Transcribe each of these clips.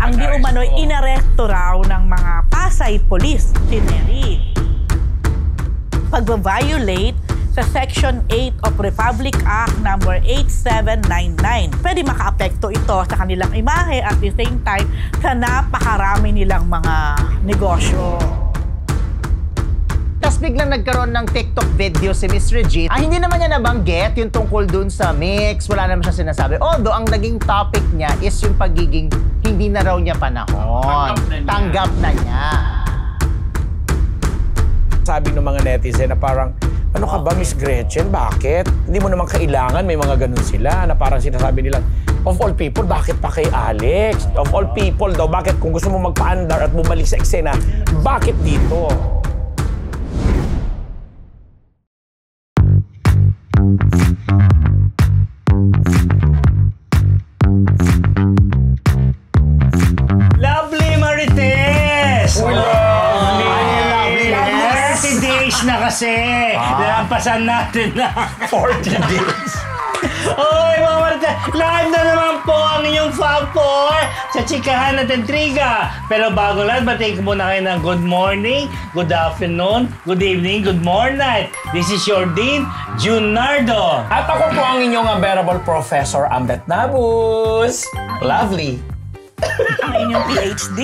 ang di umano'y inaresto raw ng mga Pasay Police si Nery. Pagbabiolate sa Section 8 of Republic Act No. 8799. Pwede makaapekto ito sa kanilang imahe at the same time sa napakarami nilang mga negosyo. Tapos biglang nagkaroon ng TikTok video si Miss Regine. Hindi naman niya nabanggit yung tungkol dun sa mix. Wala naman siya sinasabi. Although, ang naging topic niya is yung pagiging hindi na raw niya panahon. Tanggap na niya. Sabi ng mga netizen na parang, ano ka ba, Miss Gretchen? Bakit? Hindi mo naman kailangan, may mga ganun sila na parang sinasabi nila, of all people, bakit pa kay Alex? Of all people daw, bakit kung gusto mo magpa-andar at bumalik sa eksena, bakit dito? Lovely Marites! Na kasi, nalampasan natin na 40 days. Oy, mga Marites, live na naman po ang inyong Fab 4 sa Chikahan at Intriga. Pero bago lahat, batiin ko muna kayo ng good morning, good afternoon, good evening, good morning. This is your Dean, Junardo. At ako po ang inyong unbearable Professor Ambet Nabus. Lovely. Ang inyong PhD,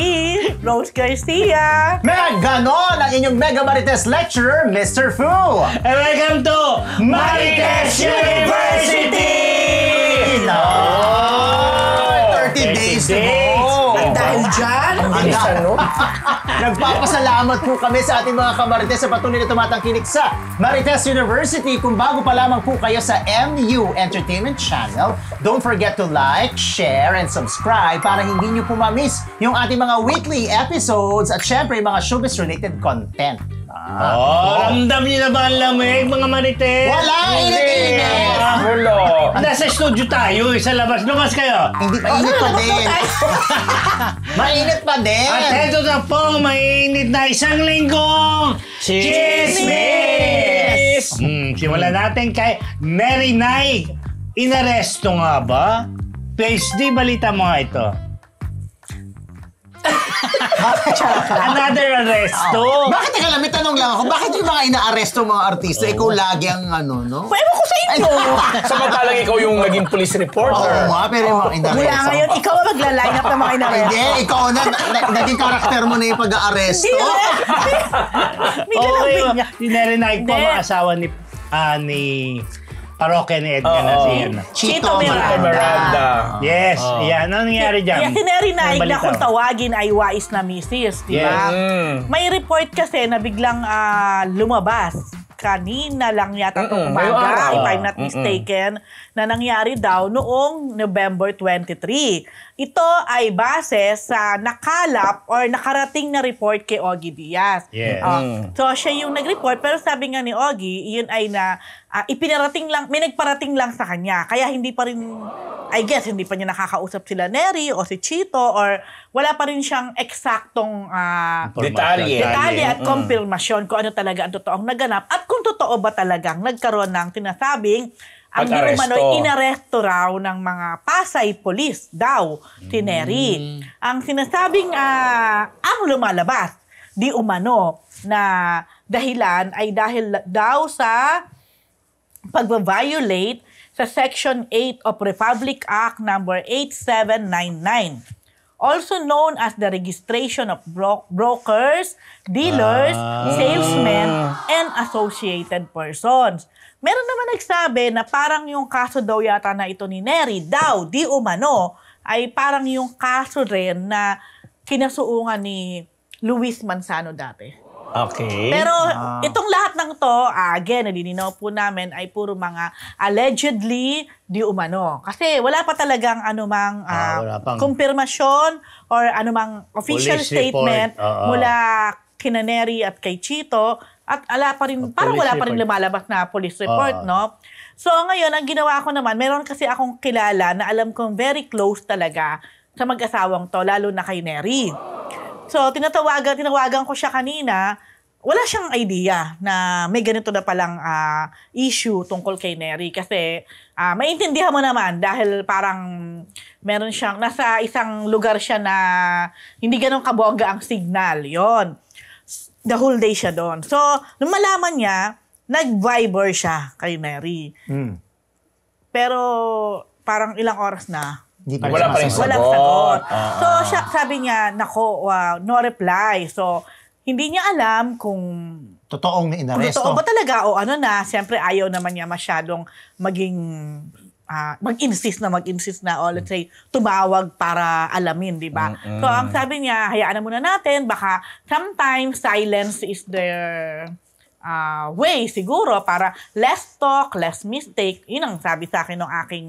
Rose Garcia. Ganon ang inyong Mega Marites Lecturer, Mr. Fu. And welcome to Marites University! 30 days to go. At dahil dyan, Nagpapasalamat po kami sa ating mga kamarites sa patuloy na tumatangkilik sa Marites University. Kung bago pa lamang po kayo sa MU Entertainment Channel, don't forget to like, share, and subscribe para hindi nyo po ma-miss yung ating mga weekly episodes at syempre yung mga showbiz-related content. Ramdam niyo na ba ang lamig, mga Marites? Wala! Init-init! Wala. Nasa studio tayo, sa labas. Lumas kayo. Hindi, mainit pa din. Mainit pa din. At heto na po, mainit na isang linggong Chismis! Simulan natin kay Mary Naig. Inaresto nga ba? PhD, balita mo nga ito. Another arresto. Bakit teka lang, may tanong lang ako. Bakit yung mga ina-arresto mga artista, ikaw lagi ang ano, no? Pwede ko sa inyo. Samantalang ikaw yung naging police reporter. Oo nga, pero yung mga ina-arresto. Mula ngayon, ikaw ang magla-line up ng mga inaresto. Hindi, ikaw na, naging karakter mo na yung pag-aaresto. Okay, dinarinig po ang asawa ni parokya ni Edgar na Chito Miranda. Yes, yan. Ano nangyari dyan? Yung hinarinaig na kung tawagin ay wais na misis, di ba? Yes. May report kasi na biglang lumabas. Kanina lang yata itong umaga, if I'm not mistaken, na nangyari daw noong November 23. Ito ay base sa nakalap or nakarating na report kay Ogie Diaz. Yes. So siya yung nag-report, pero sabi nga ni Ogie, yun ay na ipinarating lang, may nagparating lang sa kanya. Kaya hindi pa rin, I guess, hindi pa niya nakakausap sila Nery o si Chito or wala pa rin siyang eksaktong detalye at kumpirmasyon kung ano talaga ang totoong naganap at kung totoo ba talagang nagkaroon ng tinasabing ang di umano'y inaresto raw ng mga Pasay Police daw si Nery. Ang sinasabing ang lumalabas di umano na dahilan ay dahil daw sa pagbabiolate sa Section 8 of Republic Act No. 8799. Also known as the registration of brokers, dealers, salesmen, and associated persons. Meron naman nagsabi na parang yung kaso daw yata na ito ni Nery daw, di umano, ay parang yung kaso rin na kinasuungan ni Luis Manzano dati. Okay. Pero itong lahat ng to, again, nilinaw po namin ay puro mga allegedly di umano. Kasi wala pa talagang anumang kumpirmasyon or anumang official police statement report. mula kina Nery at kay Chito at parang wala pa rin lumalabas na police report, no? So ngayon, ang ginawa ko naman, meron kasi akong kilala na alam kong very close talaga sa mag-asawang to, lalo na kay Nery. So, tinawagan ko siya kanina. wala siyang idea na may ganito na palang issue tungkol kay Neri kasi maintindihan mo naman dahil parang meron siyang, nasa isang lugar siya na hindi ganun kabongga ang signal. Yon. The whole day siya doon. So, nung malaman niya, nag-Viber siya kay Neri. Pero parang ilang oras na, Hindi pa Wala pa rin sumasagot. walang sagot. So, sabi niya, nako, no reply. So, hindi niya alam kung Totoong inaresto. totoo ba talaga o ano na, siyempre ayaw naman niya masyadong maging mag-insist na o let's say tumawag para alamin, di ba? So ang sabi niya, hayaan na muna natin, baka sometimes silence is their way siguro para less talk, less mistake. Yun ang sabi sa akin ng aking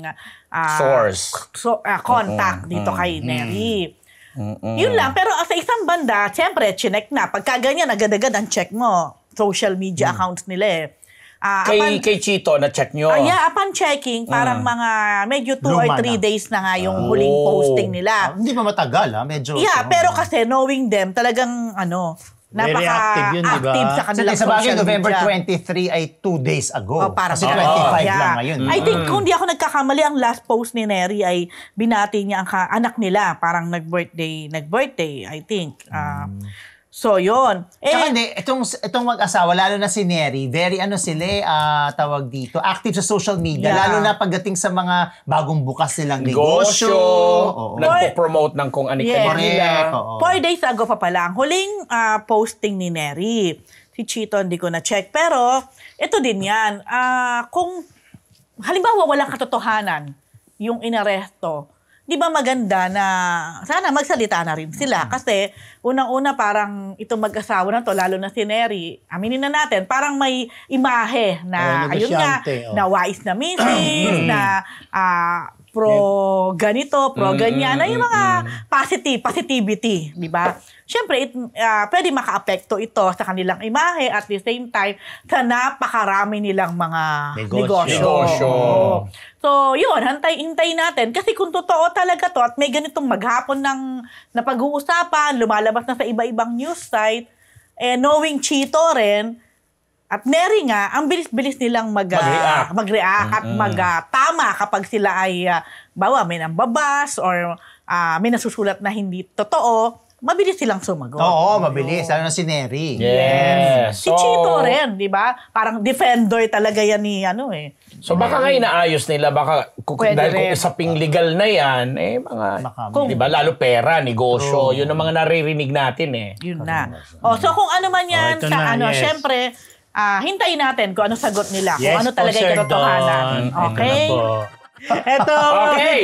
contact dito kay Neri. Yun lang. Pero sa isang banda, siyempre, chinek na. Pagka ganyan, agad-agad ang check mo. Social media accounts nila eh. Kay Chito, na-check nyo? Yeah, upon checking, parang mga medyo 2 or 3 days na nga yung huling posting nila. Hindi pa matagal, medyo. Yeah, pero kasi knowing them, talagang Very active yun, di ba? active sa kanilang Sa bagay, social November media. 23 ay 2 days ago. Parang Kasi 25 lang ngayon. I think kung di ako nagkakamali, ang last post ni Neri ay binati niya ang anak nila. Parang nag-birthday, I think. So, yun. Tsaka hindi, itong mag-asawa, lalo na si Neri, very tawag dito, active sa social media, Yeah. lalo na pagdating sa mga bagong bukas nilang negosyo. Oo. Nagpo-promote ng kung anik-anik Yes. nila. Oo. 4 days ago pa pala, ang huling posting ni Neri. Si Chito, hindi ko na-check. Pero, ito din yan. Kung, halimbawa, walang katotohanan yung inaresto, di ba maganda na sana magsalita na rin sila? Kasi unang-una parang itong mag-asawa na to, lalo na si Neri, aminin na natin, parang may imahe na, ayun nga, negosyante, na wais na misis, na pro ganito, pro ganyan, na yung mga positivity, di ba? Siyempre, pwede maka-apekto ito sa kanilang imahe at the same time sa napakarami nilang mga negosyo. Oo. So, yun, hintay natin. Kasi kung totoo talaga to at may ganitong maghapon ng napag-uusapan, lumalabas na sa iba-ibang news site, knowing Chito rin, at Neri nga, ang bilis-bilis nilang mag-react at mag-tama kapag sila ay, may nambabas or may nasusulat na hindi totoo, mabilis silang sumagot. Oo, mabilis. Lalo na si Neri. Yes. Si Chito rin, di ba? Parang defender talaga yan ni So baka nga inaayos nila, baka Pwede dahil kung rin. isaping legal na yan, Kung- di ba, lalo pera, negosyo, yun ang mga naririnig natin eh. Yun na. So kung ano man yan, ito na, yes. syempre, hintayin natin kung ano sagot nila, Yes, kung ano talaga yung Sir katotohanan. Don. Okay? Ito na po. Eto, Okay.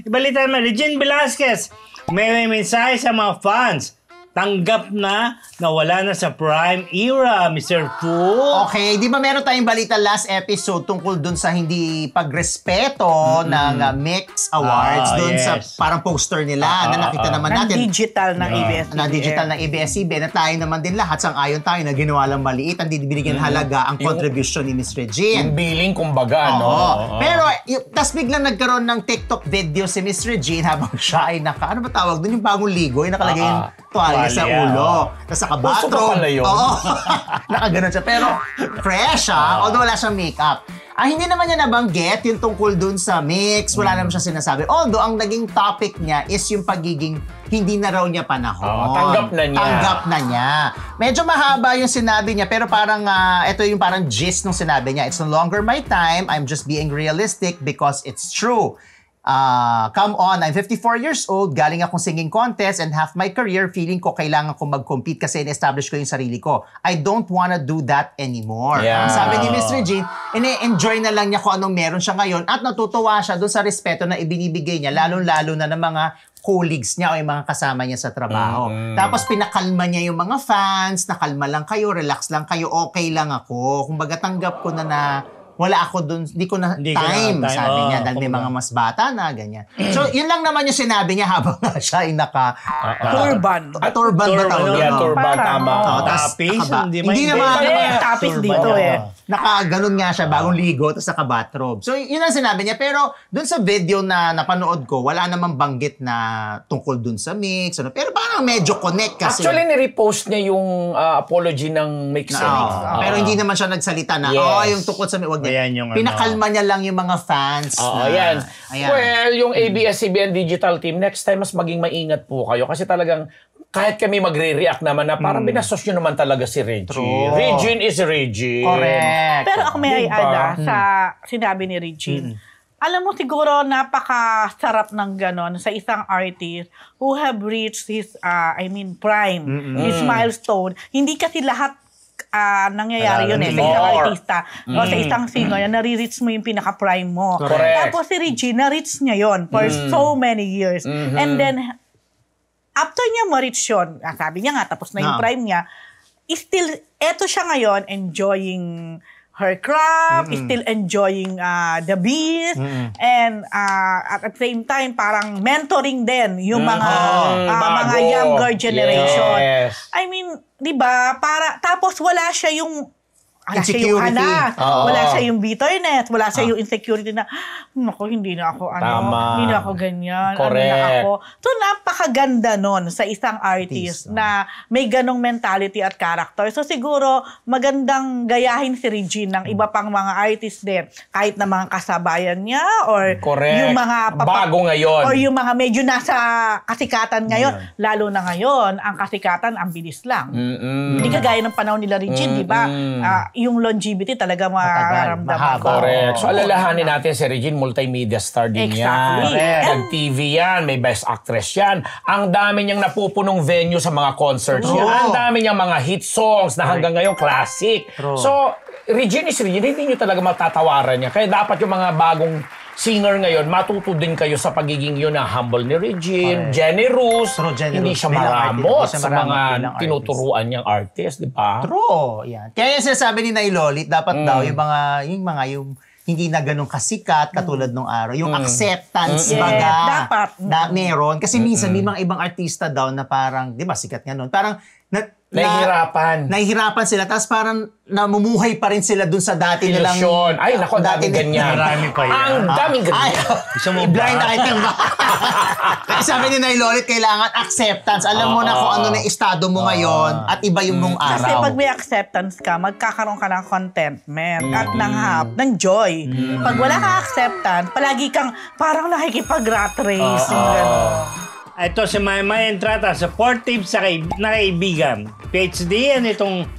Ibalita naman, Regine Velasquez, may mensahe sa mga fans. Tanggap na wala na sa prime era, Mr. Fu. Okay, di ba meron tayong balita last episode tungkol dun sa hindi pagrespeto ng Mix Awards dun sa yes. parang poster nila na nakita naman Ng natin. digital ng ABS-CBN. Na digital ng ABS-CBN na tayo naman din lahat sang-ayon tayo na ginawa lang maliit, hindi binigyan halaga ang contribution ni Miss Regine. Yung billing, kumbaga, no? Oo. Pero, tas biglang nagkaroon ng TikTok video si Miss Regine habang siya ay ano ba tawag doon? Yung bagong ligo, yung nakalagay yung tuwalya sa Tuwalya, ulo. Tapos Gusto naka-bathrobe. ko pala yun. Oo. Nakaganon siya. Pero, fresh although wala siyang makeup. Hindi naman niya nabanggit yung tungkol dun sa mix. Wala naman siya sinasabi. Although, ang naging topic niya is yung pagiging hindi na raw niya panahon. Tanggap na niya. Tanggap na niya. Medyo mahaba yung sinabi niya, pero parang, ito yung parang gist nung sinabi niya. It's no longer my time. I'm just being realistic because it's true. Come on, I'm 54 years old, galing akong singing contest and half my career, feeling ko kailangan kong mag-compete kasi in-establish ko yung sarili ko. I don't wanna do that anymore. Yeah. Ang sabi ni Miss Regine, enjoy na lang niya kung anong meron siya ngayon at natutuwa siya doon sa respeto na ibinibigay niya, lalong-lalo na ng mga colleagues niya o yung mga kasama niya sa trabaho. Tapos pinakalma niya yung mga fans, nakalma lang kayo, relax lang kayo, okay lang ako. Kumbaga tanggap ko na wala ako dun, hindi ko na Hindi ko na time, time. sabi niya, dahil may kumbaga. mga mas bata na, ganyan. So, yun lang naman yung sinabi niya habang siya ay Turban. turban ba tawag Yeah, yun? turban, Parang, tama. tas Tapis? nakaba- Hindi Hindi naman. Tapis Turban dito niya. Naka-ganon nga siya, bagong ligo, tapos naka-bathrobe. So, yun ang sinabi niya. Pero, dun sa video na napanood ko, wala namang banggit na tungkol dun sa mix. Ano. Pero parang medyo connect kasi. Actually, nirepost niya yung apology ng Mix. Pero hindi naman siya nagsalita na, Yes. yung tungkol sa wag Ayan niya. yung Pinakalma niya lang yung mga fans. Oo, na, yan. Ayan. Well, yung ABS-CBN Digital Team, next time mas maging maingat po kayo kasi talagang kahit kami magre-react naman na parang binastos nyo naman talaga si Regine. True. Regine is Regine. Correct. Pero ako may Diba? ada sa sinabi ni Regine. Alam mo siguro napakasarap ng ganon sa isang artist who have reached his, prime, his milestone. Hindi kasi lahat nangyayari yun sa isang More. artista o sa isang singer na nare-reach mo yung pinaka-prime mo. Correct. Tapos si Regine, na-reach niya yun for so many years. And then, after niya ma-reach yun, sabi niya nga, tapos na yung prime niya, still, eto siya ngayon, enjoying her craft, still enjoying the beast, and at the same time, parang mentoring din yung mga mga bago. younger generation. Yes. I mean, di ba, tapos wala siya yung Insecurity. Wala siya yung bitterness, wala siya yung insecurity na, naku, hindi na ako, Tama. hindi na ako ganyan, Correct. ano na ako. So, napakaganda nun sa isang artist na may ganong mentality at character. So, siguro, magandang gayahin si Regine ng iba pang mga artist din, kahit na mga kasabayan niya, or Correct. yung mga Bago ngayon. or yung mga medyo nasa kasikatan ngayon, lalo na ngayon, ang kasikatan, ang bilis lang. Hindi kagaya ng panahon nila Regine, di ba? Yung longevity talaga mararamdaman mahaba. ko. Correct. So, alalahanin natin si Regine, multimedia star din Exactly. yan. Nag-TV yan, may best actress yan. Ang dami niyang napupunong venue sa mga concerts niya. Ang dami niyang mga hit songs na hanggang ngayon classic. So, Regine is Regine, hindi niyo talaga matatawaran niya. Kaya dapat yung mga bagong singer ngayon, matuto din kayo sa pagiging yun na humble ni Regine, generous, True, generous. hindi siya Bilang maramot artist, sa hindi siya maramot mga bilang artist. tinuturuan niyang artist, di ba? True. Yan. Kaya yung sinasabi ni Nay Lolit, dapat daw yung hindi na ganun kasikat katulad nung araw. Yung acceptance Yes, baga dapat. na meron. Kasi minsan may mga ibang artista daw na parang, di ba, sikat nga nun. Parang nahihirapan sila. Tapos parang namumuhay pa rin sila dun sa dati nilang... Ilusyon. Ay, nako, daming ganyan. Marami pa yan. Ang daming Ay, ganyan. Gusto mo blind ba? item ba? Kasi sabi ni Nay Lolit, kailangan acceptance. Alam mo na kung ano na estado mo ngayon at iba yung nung araw. Kasi pag may acceptance ka, magkakaroon ka ng contentment at ng joy. Pag wala ka acceptance, palagi kang parang nakikipag-rat race. Ito si Maymay Entrata, supportive na kaibigan. PhD, yan itong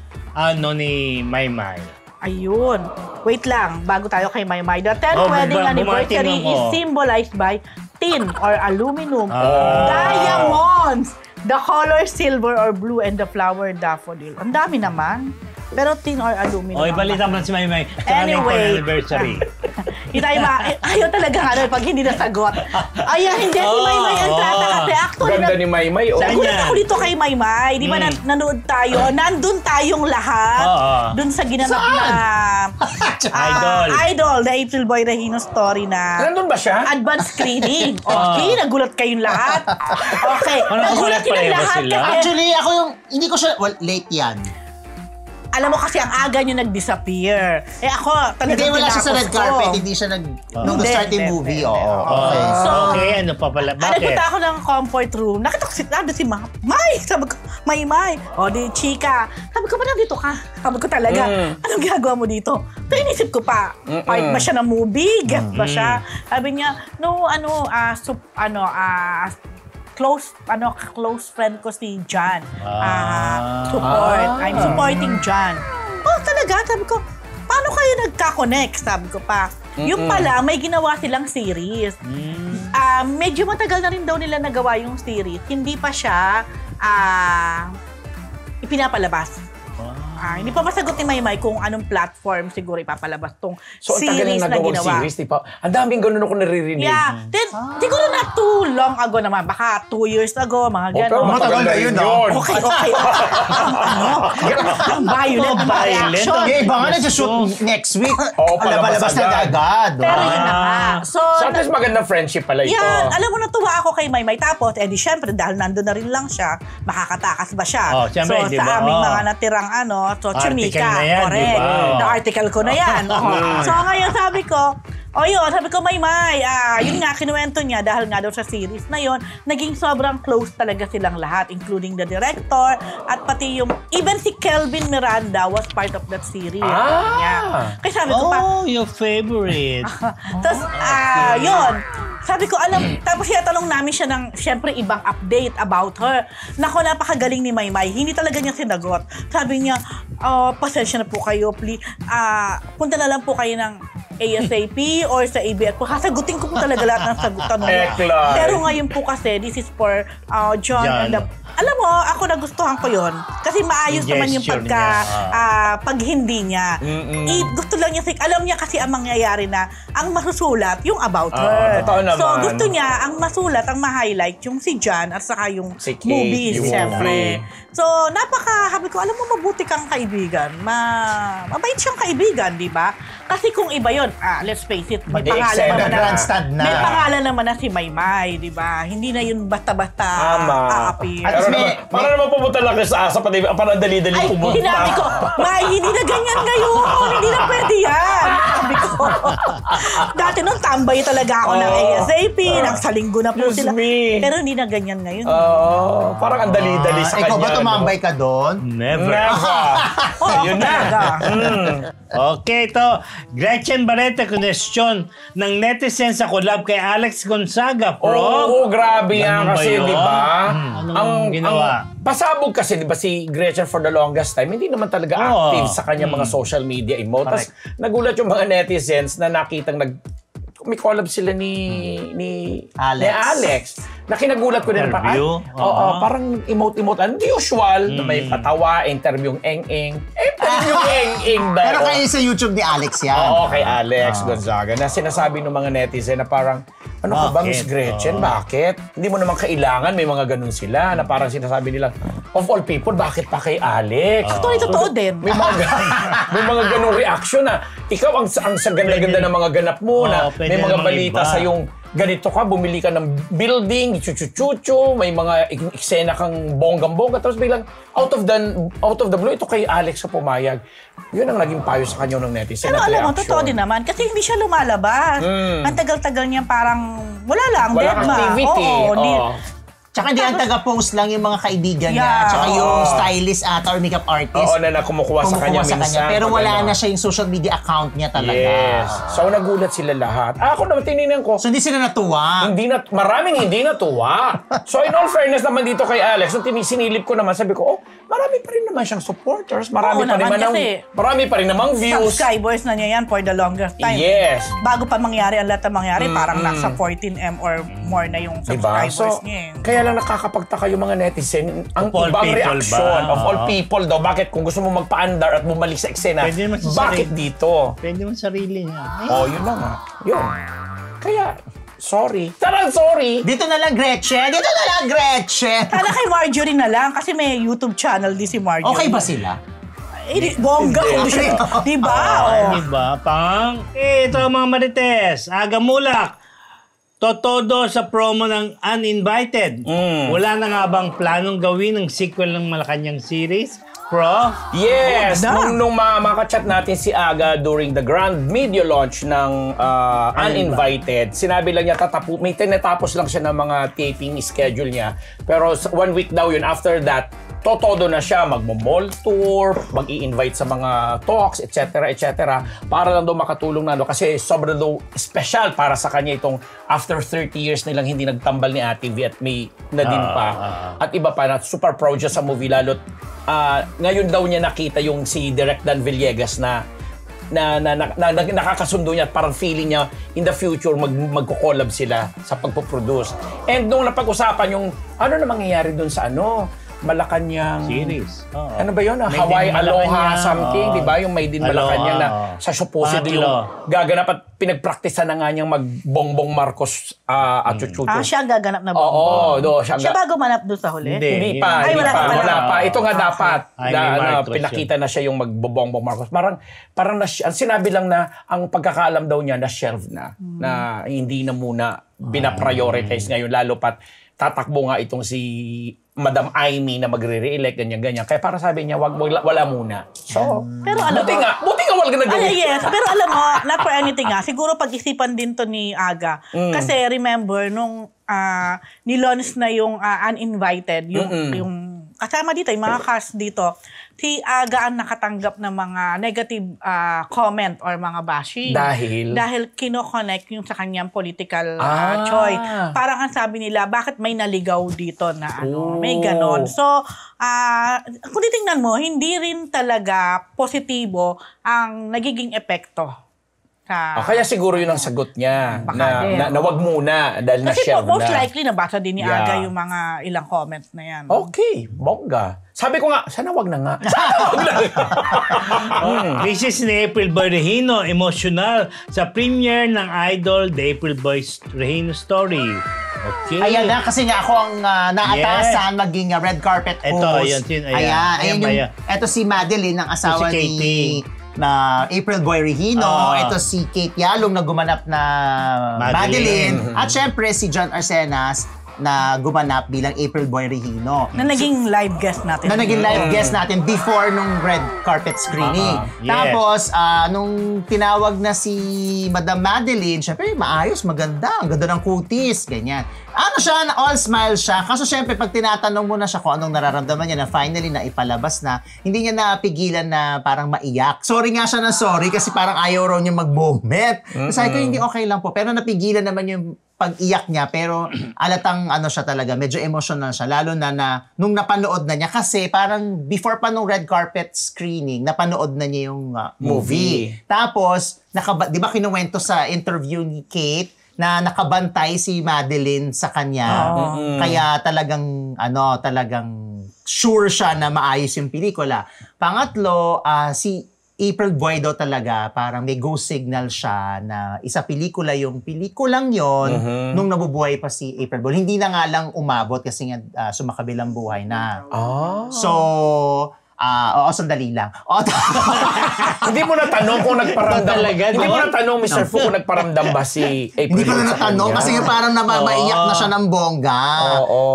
ni Maymay. Ayun. Wait lang, bago tayo kay Maymay. The 10th Oh, wedding bumati anniversary mo. is symbolized by tin or aluminum, diamonds, the color silver or blue, and the flower daffodil. Ang dami naman. Pero tin or aluminum. O, ibalita mo lang si Maymay. Anyway. Anniversary. Ayaw talaga pag hindi nasagot. Ayan, hindi si Maymay ang tata kasi actually Ganda ni Maymay. Oh. Saan nagulat yan? ako dito kay Maymay. Di ba nanood tayo? Nandun tayong lahat. Oo. Dun sa ginanap na Idol, the April Boy Regino story na Nandun ba siya? advance screening. Okay, nagulat kayong lahat. Okay, nagulat yun ang pareho ba lahat sila? kasi Actually, ako hindi ko siya, late yan. alam mo kasi ang aga nyo nag-disappear. Ako talagang Hindi, wala siya sa red tinapos ko. carpet. Hindi siya nung Hindi, start yung hindi, movie. hindi. Oo. Okay. Okay, ano pa pala? Bakit? Nagpunta ako ng comfort room. Nakita ko si May. Sabi ko, May. O di, chika. Sabi ko, ba nandito ka? Sabi ko talaga, anong ginagawa mo dito? So, inisip ko pa, part ba siya ng movie? Guest ba siya? Sabi niya, no, close friend ko si John. Support. I'm supporting John. Oh, talaga? Sabi ko, paano kayo nagka-connect? Sabi ko pa. Yung pala, may ginawa silang series. Medyo matagal na rin daw nila nagawa yung series. Hindi pa siya ipinapalabas. Hindi pa masagot ni Maymay kung anong platform siguro ipapalabas tong So, ang tagal series na na nagawang ginawa. series, di pa? Ang daming ganun ako naririnig. Yeah. Then, siguro na too long ago naman. Baka 2 years ago, mga Pero gano'n. matagal na yun, Okay. Ang violent na mga violent. reaction. Yung iba nga nag-shoot next week. Oo, palabas Palabas na agad. agad. Pero yun na nga. So, So, at least magandang friendship pala ito. yan, alam mo, natuwa ako kay Maymay. Tapos, edi syempre, dahil nandun na rin lang siya, makakatakas ba siya? Oh, syempre, so, di sa ba? aming Oh. mga natirang so, Article chumika. na yan, Correct. di ba? Oh. Na-article ko na yan. So, ngayon sabi ko, sabi ko, Maymay, yun nga, kinuwento niya dahil nga daw sa series na yun, naging sobrang close talaga silang lahat, including the director, at pati even si Kelvin Miranda was part of that series. Yeah. Kaya sabi ko pa, Your favorite. tapos, yun. Sabi ko, tapos tanong namin siya ng, syempre, ibang update about her. Nako, napakagaling ni Maymay. Hindi talaga niya sinagot. Sabi niya, pasensya na po kayo, please. Punta na lang po kayo ng ASAP or sa ABS po. Sasagutin ko po talaga lahat ng tanong niya. Eklar. Pero ngayon po kasi, this is for John and the... Alam mo, ako nagustuhan ko yon kasi maayos naman yung Gesture niya. pag hindi niya. Gusto lang niya, alam niya kasi ang mangyayari na ang masusulat yung about her. Totoo naman. So gusto niya ang masulat, ang ma-highlight yung si John at saka yung Si Kate, movies, yung syempre. movie. So sabi ko, alam mo, mabuti kang kaibigan. Mabait siyang kaibigan, di ba? Kasi kung iba yon, let's face it, may pangalan Mag-extend naman na. Grandstand na. May pangalan naman na si Maymay, di ba? Hindi na yun basta-basta Tama. a-appear. At Pero may- naman, para naman pumunta lang kayo sa asa, para dali-dali Ay, pumunta. sinabi ko, May, hindi na ganyan ngayon. Hindi na pwede yan. Sabi ko. Dati nung tambay talaga ako ng ASAP, nang sa linggo na po Diyos sila. me. Pero hindi na ganyan ngayon. Parang ang dali-dali sa kanya. Ikaw ba tumambay ka doon? Never. Yun na. Talaga. Okay, ito. Gretchen Barreta, question ng netizen sa collab kay Alex Gonzaga, Oo, grabe yan Ganun ba kasi, yun? di ba? Anong ginawa? Pasabog kasi, di ba, si Gretchen for the longest time, hindi naman talaga Oo. active sa kanyang mga social media emote. Tapos, nagulat yung mga netizens na nakitang may collab sila ni Alex. Na kinagulat ko din. Interview? Parang emote-emote. Hindi usual na may patawa, interview yung eng-eng. Interview yung eng-eng daw. Pero kayo sa YouTube ni Alex yan. Oo, kay Alex Gonzaga na sinasabi ng mga netizen na parang, ano ka ba, Bakit? Miss Gretchen? Bakit? Hindi mo naman kailangan, may mga ganun sila na parang sinasabi nila, of all people, bakit pa kay Alex? Actually, totoo din. May mga ganung reaction na ikaw ang sa ganda-ganda ng mga ganap mo na pwede may mga namang balita iba. sa yung ganito ka, bumili ka ng building, chuchu-chuchu, may mga eksena kang bonggang-bongga, tapos biglang out of the blue, ito kay Alex sa pumayag. Yun ang naging payo sa kanya ng netizen. Pero at alam mo, reaction. totoo din naman. Kasi hindi siya lumalabas. Ang tagal-tagal niya parang wala lang. Walang dead ba? activity. Oo, Oo. Tsaka hindi ang taga-post lang yung mga kaibigan niya. Yeah. Tsaka yung Oo. stylist ata or makeup artist. Oo, na kumukuha sa kanya minsan. Pero pag wala ano. na siya yung social media account niya talaga. Yes. So, nagulat sila lahat. Ako naman, tinignan ko. So hindi sila natuwa. Maraming hindi natuwa. So, in all fairness naman dito kay Alex, nung sinilip ko naman, sabi ko, marami pa rin naman siyang supporters. Marami Oo pa rin naman naman kasi marami pa rin namang views. subscribers na niya yan for the longest time. Yes. Bago pa mangyari ang lahat ng mangyari, parang nasa 14M or more na yung Diba? subscribers So, niya. kaya lang nakakapagtaka yung mga netizen, ang Of all ibang people reaction ba? of all Oo. people daw. Bakit kung gusto mo magpa-andar at bumalik sa eksena, Pwede naman sa bakit sarili. dito? Pwede mo sarili niya. Oh, yun na nga. Yun. Kaya, sorry. Tarang sorry. Dito na lang, Gretchen. Dito na lang, Gretchen. Sana kay Marjorie na lang kasi may YouTube channel din si Marjorie. Okay ba sila? Bongga. Di ba? Oh. Diba? Ito ang mga marites. Aga Mulak. Totodo sa promo ng Uninvited. Wala na nga bang planong gawin ng sequel ng Malacanang series? Prof? Yes, Oh, nung makachat natin si Aga during the grand media launch ng Uninvited, sinabi lang niya may tinatapos lang siya ng mga taping schedule niya. Pero 1 week daw yun, after that, totodo na siya, magmo-mall tour, mag-i-invite sa mga talks, etc., etc. Para lang daw makatulong na, kasi sobrang daw special para sa kanya itong after 30 years nilang hindi nagtambal ni Ate V at may Nadine pa. At iba pa na, super proud siya sa movie, lalo't ngayon daw niya nakita yung si Direk Dan Villegas na nakakasundo niya at parang feeling niya in the future magko-collab sila sa pagpo-produce. And nung napag-usapan yung ano na mangyayari dun sa Malacanang Series. Oo. Ano ba yun? Made in Hawaii Aloha Malacanang, something, oo. di ba? Yung Made in Malacanang na sa supposed yung gaganap at pinagpraktisan na nga niyang mag-Bongbong Marcos at Siya ang gaganap na Oo, Siya ba gumanap doon sa huli? Hindi pa, Ay, hindi wala pa. ka pala. Wala pa. Ito nga dapat. Ay, may Marcos Pinakita na siya yung magbobongbong Marcos. Parang ang sinabi lang na ang pagkakaalam daw niya na shelve na. Na hindi na muna binaprioritize ngayon. Lalo pat tatakbo nga itong si Madam Amy na magre-re-elect, ganyan-ganyan. Kaya para sabi niya, wala muna. So, Pero alam buti mo, nga wala ka na gawin. yes. Pero alam mo, not for anything siguro pag-isipan din to ni Aga. Kasi remember, nung nilaunch na yung uninvited, yung kasama dito, yung mga cast dito, si Aga ang nakatanggap ng mga negative comment or mga bashing. Dahil kino-connect yung sa kanyang political choice. Parang ang sabi nila, bakit may naligaw dito na may ganon. So, kung titingnan mo, hindi rin talaga positibo ang nagiging epekto. Kaya siguro yun ang sagot niya na wag muna dahil kasi na-share na. Most likely nabasa din ni Aga yung mga ilang comments na yan. Okay, bongga. Sabi ko nga, sana wag na nga. Mrs. ni April Boy Regino, emotional sa premiere ng Idol, The April Boy Regino Story. Okay. Ayan na, kasi nga ako ang naatasan maging red carpet host. Ito si Madeline, ang asawa si ni April Boy Regino. Ito si Kate Yalong na gumanap na Madeline. At syempre si John Arsenas na gumanap bilang April Boy Regino. Na naging live guest natin. Before nung red carpet screening. Tapos, nung tinawag na si Madam Madeline, syempre, maayos, maganda. Ang ganda ng kutis, ganyan. All smile siya. Kaso syempre, pag tinatanong mo na siya kung anong nararamdaman niya na finally na ipalabas na, hindi niya napigilan na parang maiyak. Sorry nga siya na sorry kasi parang ayaw raw niya mag-moment. Sabi ko, hindi okay lang po. Pero napigilan naman yung pag-iyak niya, pero alatang siya talaga, medyo emotional siya, lalo na nung napanood na niya, kasi parang before pa nung red carpet screening, napanood na niya yung movie. Tapos, di ba kinuwento sa interview ni Kate, na nakabantay si Madeline sa kanya, kaya talagang sure siya na maayos yung pelikula. Pangatlo, si April Boy daw talaga, parang may go signal siya na isa pelikulang yon nung nabubuhay pa si April Boy. Hindi na nga lang umabot kasi nga sumakabilang buhay na. So, sandali lang. Hindi mo na tanong kung nagparamdam. Hindi mo na tanong, Mr. Fu, kung nagparamdam ba si April. Hindi ko na natanong kasi parang maiyak na siya ng bongga.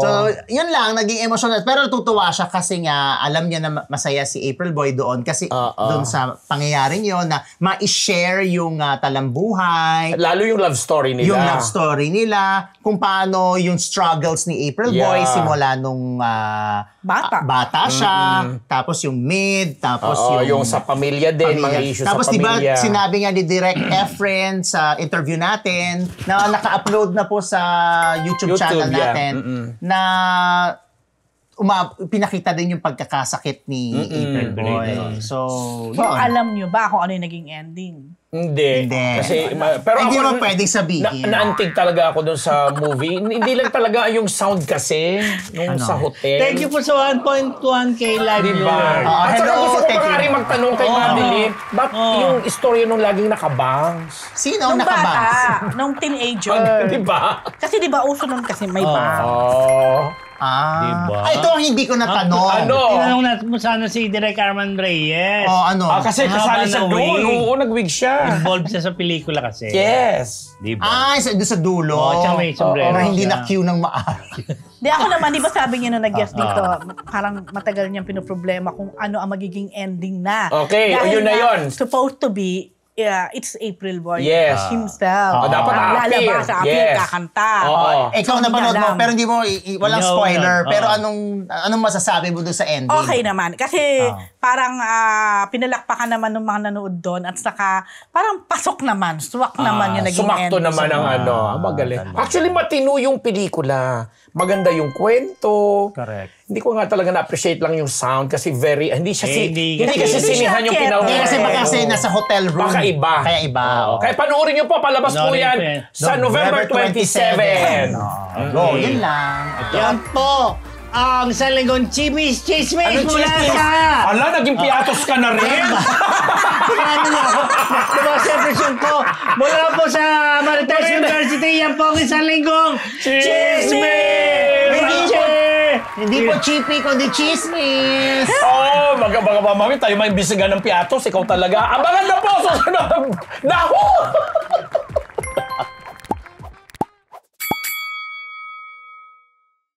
So, yun lang, naging emotional. Pero natutuwa siya kasi nga, alam niya na masaya si April Boy doon kasi doon sa pangyayaring yun na ma-share yung talambuhay. Lalo yung love story nila. Kung paano yung struggles ni April Boy simula nung bata siya. Tapos yung mid, tapos yung sa pamilya din, mga issues tapos sa pamilya. Tapos diba, sinabi nga ni Direk Efren sa interview natin na naka-upload na po sa YouTube channel natin na pinakita din yung pagkakasakit ni April Boy. So, alam nyo ba kung ano yung naging ending? Hindi. Kasi, pero hindi ako, mo pwedeng sabihin. Naantig talaga ako doon sa movie. Hindi lang talaga yung sound kasi nung sa hotel. Thank you po sa 1.1K live viewers. At saka gusto ko pa rin magtanong kay Madeline, ba't yung istorya nung laging nakabangs? Sino Nung nakabangs? bata, nung teenager. Diba? Kasi diba uso nun kasi may bangs. Diba? Ito ang hindi ko natanong. Tinanong natin mo sana si Direk Arman Reyes. Kasi kasali sa doon. Oo, nag-wig siya. Involved siya sa pelikula kasi. Yes. Diba? Doon sa dulo. Tsaka may sombrero. Na hindi siya. na-cue ng maayos. Di ako naman, di ba sabi niya nung nag-guest dito, parang matagal niyang pinoproblema kung ano ang magiging ending na. Okay, yun na yun. Supposed to be, it's April Boy dapat himself. Lalabas, kakanta. Ikaw napanood mo, pero hindi mo, walang spoiler. Pero anong masasabi mo doon sa ending? Okay naman. Kasi parang pinalakpakan naman ng mga nanood doon at saka parang pasok naman, swak naman yung naging ending. Sumakto naman ang magaling. Actually, matino yung pelikula. Maganda yung kwento. Correct. Hindi ko nga talaga na-appreciate lang yung sound kasi hindi kasi sinihan yung pinawin. Kasi baka nasa hotel room. Baka iba. Kaya iba. Kaya panoorin nyo po, palabas po yan sa November 27. Yun lang. Yan po. ang isang linggong Chibis Chismis Ano mula chismis? sa... Ala, naging piatos ka na rin. Ano na ako? Diba, siyempre ko. Mula po sa Marites University, yan po ang isang linggong Chismis! Hindi po chippy, kundi chismis. Oo, baka mami tayo maimbisigan ng piatos. Ikaw talaga. Abangan na po! Susunod! Naku!